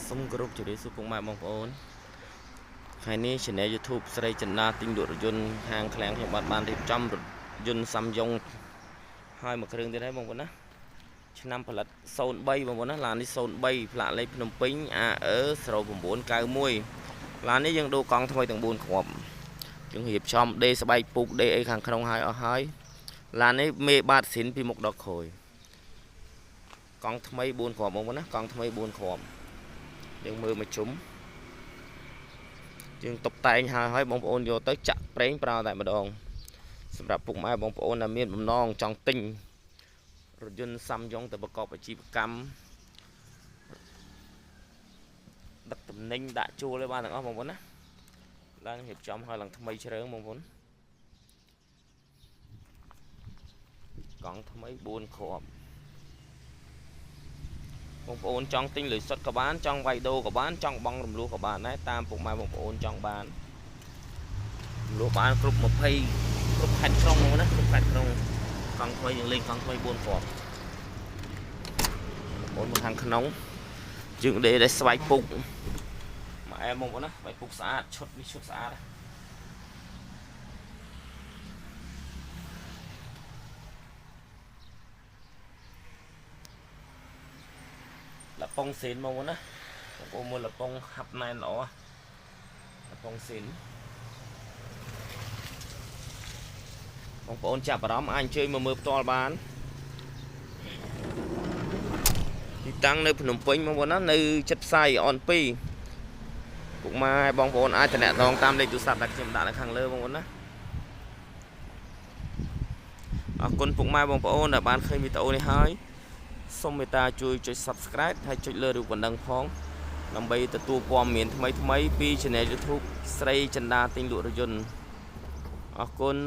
សូមគោរពជម្រាបសួរពុកម៉ែបងប្អូនថ្ងៃនេះ Channel YouTube ស្រីចិន្តាទិញលក់រថយន្តហាងឃ្លាំងខ្ញុំបានរៀបចំរថយន្តសាំយ៉ុងហើយមួយគ្រឿងទៀតហើយបងប្អូនណាឆ្នាំផលិត03បងប្អូនណាឡាននេះ03ផ្លាកលេខភ្នំពេញ AE0991 ឡាននេះយើងដូរកង់ថ្មីទាំង4គ្រាប់យើងរៀបចំដេស្បែកពុកដេអីខាងក្នុងហើយអស់ហើយឡាននេះមេបាតស៊ីនពីមុខដល់ក្រោយកង់ថ្មី4គ្រាប់បងប្អូនណាកង់ថ្មី4គ្រាប់យើងមើលមកជុំយើងតុបតែងហើយបងប្អូនយកទៅចាក់ប្រេងប្រើតែម្ដងសម្រាប់ពុកម៉ែបងប្អូនដែលមានបំណងចង់ទិញរថយន្តសាំយ៉ុងទៅប្រកបអាជីវកម្មដឹកទំនិញដាក់ជួលឲ្យបានទាំងអស់បងប្អូនណាឡើងរៀបចំឲ្យឡើងថ្មីជ្រើងបងប្អូនកង់ថ្មី4គ្រាប់បងប្អូនចង់ទិញលុយសុទ្ធក៏បានចង់វាយដូរក៏បានចង់បង់រំលោះក៏បានដែរតាមពុកម៉ែបងប្អូនចង់បានរំលោះបានគ្រប់20គ្រប់ខេត្តក្រុងហ្នឹងណាគ្រប់ខេត្តក្រុងកង់ថ្មីយើងលេងកង់ថ្មី4គ្រាប់បងប្អូនមកខាងក្នុងយើងដេដែលស្បែកពុកមកអែបងប្អូនណាស្បែកពុកស្អាតឈុតនេះឈុតស្អាតលប៉ុងសេនមកមុនណាបងប្អូនមើលលប៉ុងហាប់ណែនល្អលប៉ុងសេនបងប្អូនចាប់អារម្មណ៍អាចអញ្ជើញមកមើលផ្ទាល់បានទីតាំងនៅភ្នំពេញបងប្អូនណានៅចិត្តផ្សារអន2ពុកម៉ែបងប្អូនអាចតំណែងតាមលេខទូរស័ព្ទដែលខ្ញុំដាក់នៅខាងលើបងប្អូនណាអរគុណពុកម៉ែបងប្អូនដែលបានឃើញវីដេអូនេះហើយសូមមេត្តាជួយចុច Subscribe ហើយចុចលើរូបបណ្ដឹងផងដើម្បីទទួលព័ត៌មានថ្មីៗពី Channel YouTube ស្រីចិន្តាទិញលក់រថយន្តអរគុណ